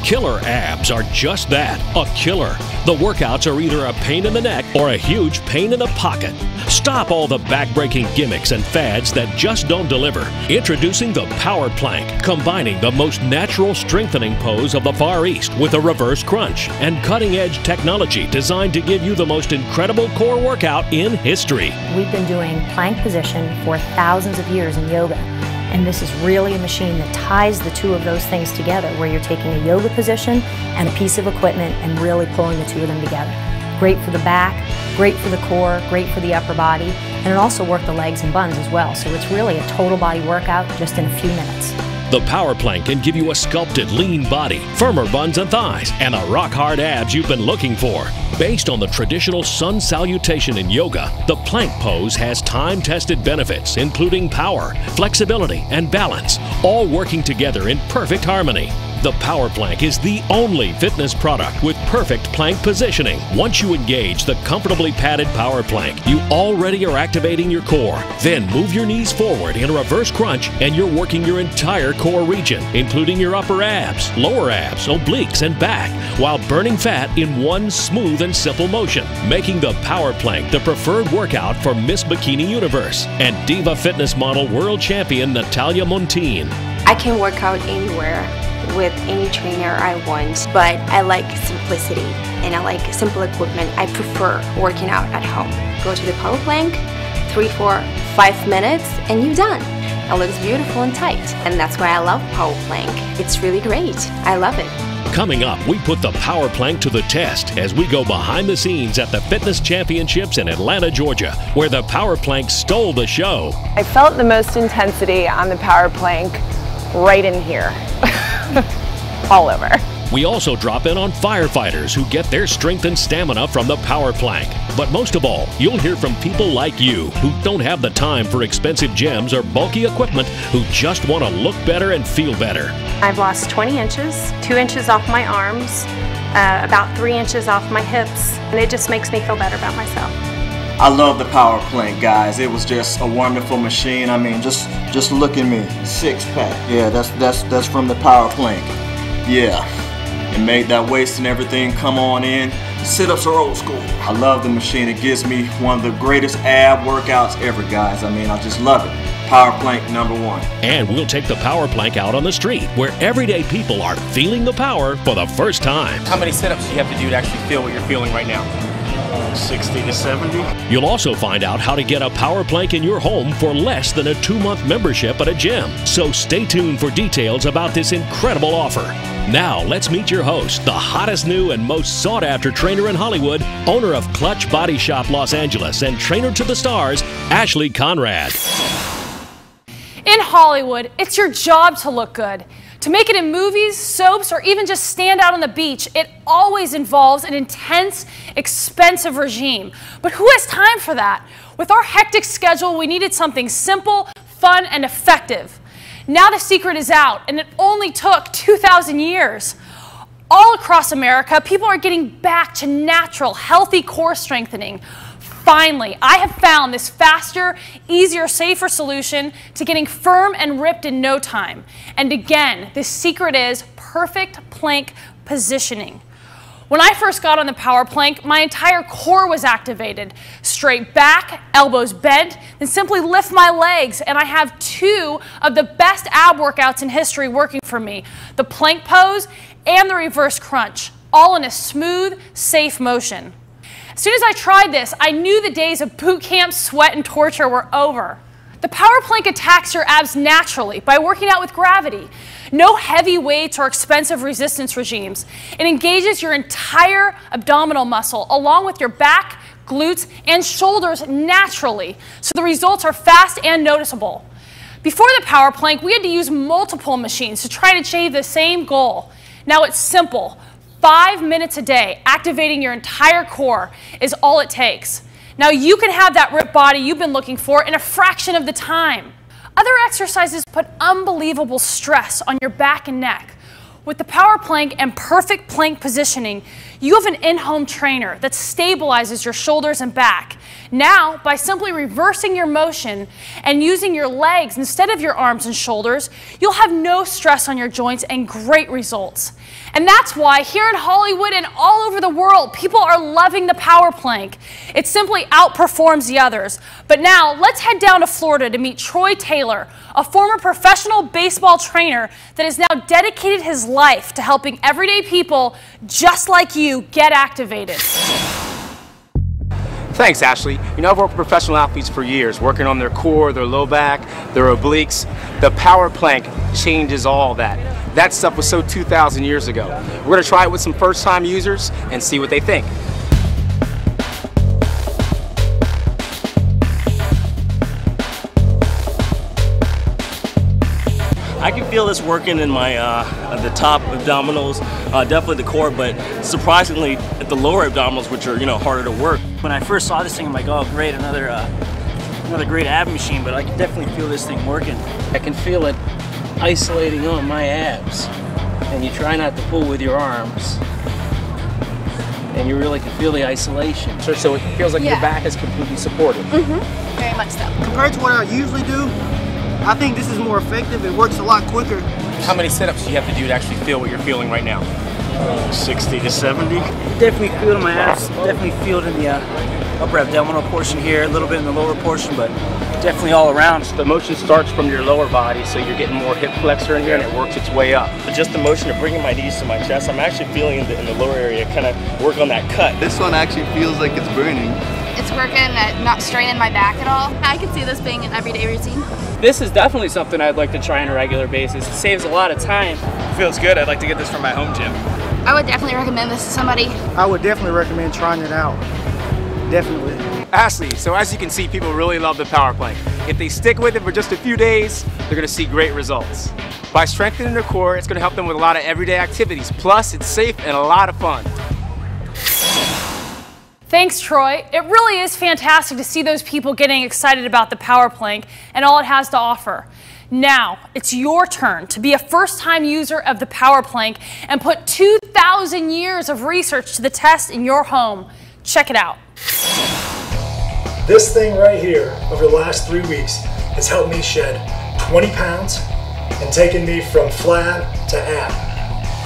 Killer abs are just that, a killer. The workouts are either a pain in the neck or a huge pain in the pocket. Stop all the back-breaking gimmicks and fads that just don't deliver. Introducing the Power Plank, combining the most natural strengthening pose of the Far East with a reverse crunch and cutting-edge technology designed to give you the most incredible core workout in history. We've been doing plank position for thousands of years in yoga. And this is really a machine that ties the two of those things together, where you're taking a yoga position and a piece of equipment and really pulling the two of them together. Great for the back, great for the core, great for the upper body, and it also works the legs and buns as well. So it's really a total body workout just in a few minutes. The Power Plank can give you a sculpted, lean body, firmer buns and thighs, and the rock-hard abs you've been looking for. Based on the traditional sun salutation in yoga, the plank pose has time-tested benefits, including power, flexibility, and balance, all working together in perfect harmony. The Power Plank is the only fitness product with perfect plank positioning. Once you engage the comfortably padded Power Plank, you already are activating your core. Then move your knees forward in a reverse crunch and you're working your entire core region, including your upper abs, lower abs, obliques, and back, while burning fat in one smooth and simple motion, making the Power Plank the preferred workout for Miss Bikini Universe and Diva Fitness model world champion Natalia Montine. I can work out anywhere with any trainer I want, but I like simplicity and I like simple equipment. I prefer working out at home. Go to the Power Plank, 3, 4, 5 minutes and you're done. It looks beautiful and tight, and that's why I love Power Plank. It's really great. I love it. Coming up, we put the Power Plank to the test as we go behind the scenes at the Fitness Championships in Atlanta, Georgia, where the Power Plank stole the show. I felt the most intensity on the Power Plank right in here. All over. We also drop in on firefighters who get their strength and stamina from the Power Plank. But most of all, you'll hear from people like you who don't have the time for expensive gyms or bulky equipment, who just want to look better and feel better. I've lost 20 inches, 2 inches off my arms, about 3 inches off my hips, and it just makes me feel better about myself. I love the Power Plank, guys. It was just a wonderful machine. I mean, just look at me, 6-pack. Yeah, that's from the Power Plank. Yeah, it made that waist and everything come on in. Sit-ups are old school. I love the machine. It gives me one of the greatest ab workouts ever, guys. I mean, I just love it. Power Plank #1. And we'll take the Power Plank out on the street, where everyday people are feeling the power for the first time. How many sit-ups do you have to do to actually feel what you're feeling right now? 60 to 70. You'll also find out how to get a Power Plank in your home for less than a 2-month membership at a gym. So stay tuned for details about this incredible offer. Now let's meet your host, the hottest new and most sought-after trainer in Hollywood, owner of Clutch Body Shop Los Angeles and trainer to the stars, Ashley Conrad. In Hollywood, it's your job to look good. To make it in movies, soaps, or even just stand out on the beach, it always involves an intense, expensive regime. But who has time for that? With our hectic schedule, we needed something simple, fun, and effective. Now the secret is out, and it only took 2,000 years. All across America, people are getting back to natural, healthy core strengthening. Finally, I have found this faster, easier, safer solution to getting firm and ripped in no time. And again, the secret is perfect plank positioning. When I first got on the Power Plank, my entire core was activated. Straight back, elbows bent, then simply lift my legs, and I have 2 of the best ab workouts in history working for me: the plank pose and the reverse crunch, all in a smooth, safe motion. As soon as I tried this, I knew the days of boot camp sweat and torture were over. The Power Plank attacks your abs naturally by working out with gravity. No heavy weights or expensive resistance regimes. It engages your entire abdominal muscle along with your back, glutes, and shoulders naturally, so the results are fast and noticeable. Before the Power Plank, we had to use multiple machines to try to achieve the same goal. Now it's simple. 5 minutes a day, activating your entire core is all it takes. Now you can have that ripped body you've been looking for in a fraction of the time. Other exercises put unbelievable stress on your back and neck. With the power plank and perfect plank positioning, you have an in-home trainer that stabilizes your shoulders and back. Now, by simply reversing your motion and using your legs instead of your arms and shoulders, you'll have no stress on your joints and great results. And that's why here in Hollywood and all over the world, people are loving the power plank. It simply outperforms the others. But now, let's head down to Florida to meet Troy Taylor, a former professional baseball trainer that has now dedicated his life to helping everyday people just like you get activated. Thanks, Ashley. You know, I've worked with professional athletes for years, working on their core, their low back, their obliques. The power plank changes all that. That stuff was so 2,000 years ago. We're going to try it with some first-time users and see what they think. I can feel this working in my the top abdominals, definitely the core, but surprisingly at the lower abdominals, which are, you know, harder to work. When I first saw this thing, I'm like, oh great, another great ab machine, but I can definitely feel this thing working. I can feel it isolating on my abs, and you try not to pull with your arms, and you really can feel the isolation. So it feels like your back is completely supported. Very much so. Compared to what I usually do, I think this is more effective. It works a lot quicker. How many sit-ups do you have to do to actually feel what you're feeling right now? 60 to 70. Definitely feel it in my abs, definitely feel it in the upper abdominal portion here, a little bit in the lower portion, but definitely all around. The motion starts from your lower body, so you're getting more hip flexor in here, and it works its way up. But just the motion of bringing my knees to my chest, I'm actually feeling in the lower area kind of work on that cut. This one actually feels like it's burning. It's working at not straining my back at all. I could see this being an everyday routine. This is definitely something I'd like to try on a regular basis. It saves a lot of time. Feels good. I'd like to get this from my home gym. I would definitely recommend this to somebody. I would definitely recommend trying it out. Definitely. Ashley, so as you can see, people really love the power plank. If they stick with it for just a few days, they're going to see great results. By strengthening their core, it's going to help them with a lot of everyday activities. Plus, it's safe and a lot of fun. Thanks, Troy. It really is fantastic to see those people getting excited about the power plank and all it has to offer. Now, it's your turn to be a first-time user of the power plank and put 2,000 years of research to the test in your home. Check it out. This thing right here, over the last 3 weeks, has helped me shed 20 pounds and taken me from flab to ab.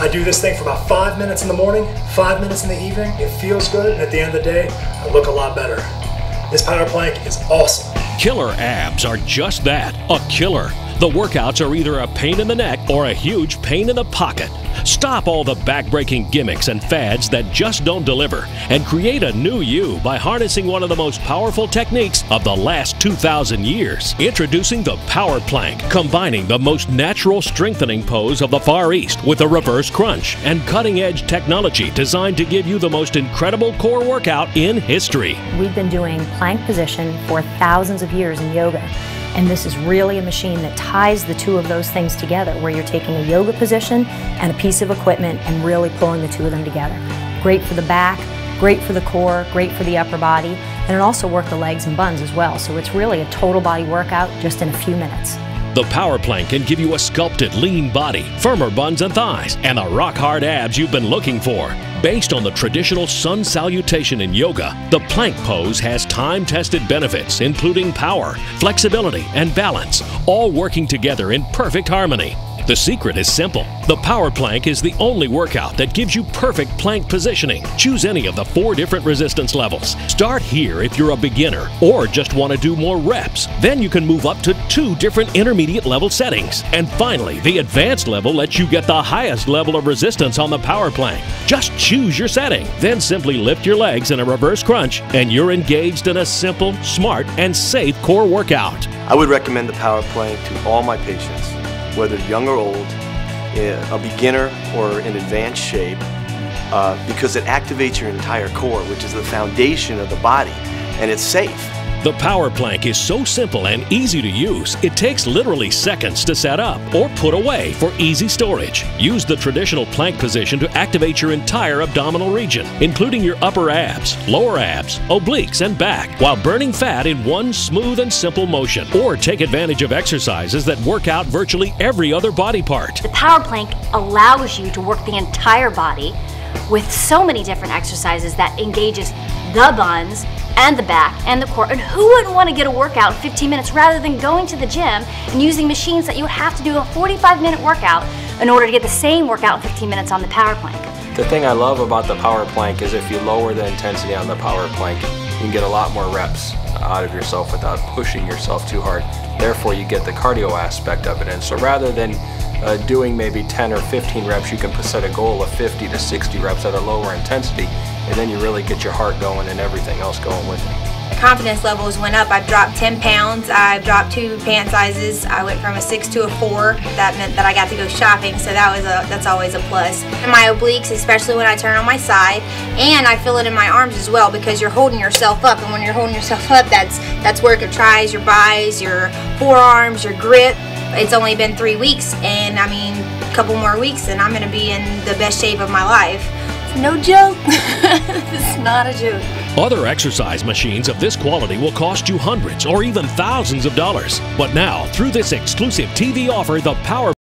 I do this thing for about 5 minutes in the morning, 5 minutes in the evening. It feels good, and at the end of the day, I look a lot better. This power plank is awesome. Killer abs are just that, a killer. The workouts are either a pain in the neck or a huge pain in the pocket. Stop all the back-breaking gimmicks and fads that just don't deliver and create a new you by harnessing one of the most powerful techniques of the last 2,000 years. Introducing the power plank, combining the most natural strengthening pose of the Far East with a reverse crunch and cutting-edge technology designed to give you the most incredible core workout in history. We've been doing plank position for thousands of years in yoga. And this is really a machine that ties the two of those things together, where you're taking a yoga position and a piece of equipment and really pulling the two of them together. Great for the back, great for the core, great for the upper body, and it also works the legs and buns as well. So it's really a total body workout just in a few minutes. The power plank can give you a sculpted, lean body, firmer buns and thighs, and the rock-hard abs you've been looking for. Based on the traditional sun salutation in yoga, the plank pose has time-tested benefits, including power, flexibility, and balance, all working together in perfect harmony. The secret is simple. The power plank is the only workout that gives you perfect plank positioning. Choose any of the 4 different resistance levels. Start here if you're a beginner or just want to do more reps. Then you can move up to 2 different intermediate level settings. And finally, the advanced level lets you get the highest level of resistance on the power plank. Just choose your setting. Then simply lift your legs in a reverse crunch and you're engaged in a simple, smart, and safe core workout. I would recommend the power plank to all my patients, whether young or old, a beginner or in advanced shape, because it activates your entire core, which is the foundation of the body, and it's safe. The Power Plank is so simple and easy to use, it takes literally seconds to set up or put away for easy storage. Use the traditional plank position to activate your entire abdominal region, including your upper abs, lower abs, obliques, and back, while burning fat in one smooth and simple motion. Or take advantage of exercises that work out virtually every other body part. The Power Plank allows you to work the entire body with so many different exercises that engages the buns and the back and the core. And who wouldn't want to get a workout in 15 minutes rather than going to the gym and using machines that you would have to do a 45-minute workout in order to get the same workout in 15 minutes on the Power Plank? The thing I love about the Power Plank is if you lower the intensity on the Power Plank, you can get a lot more reps out of yourself without pushing yourself too hard. Therefore, you get the cardio aspect of it. And so rather than doing maybe 10 or 15 reps, you can set a goal of 50 to 60 reps at a lower intensity, and then you really get your heart going and everything else going with it. Confidence levels went up. I've dropped 10 pounds. I've dropped 2 pant sizes. I went from a 6 to a 4. That meant that I got to go shopping, so that's always a plus. And my obliques, especially when I turn on my side, and I feel it in my arms as well because you're holding yourself up, and when you're holding yourself up, that's work your tries, your bis, your forearms, your grip. It's only been 3 weeks, and I mean, a couple more weeks, and I'm going to be in the best shape of my life. No joke. It's not a joke. Other exercise machines of this quality will cost you hundreds or even thousands of dollars. But now, through this exclusive TV offer, the Power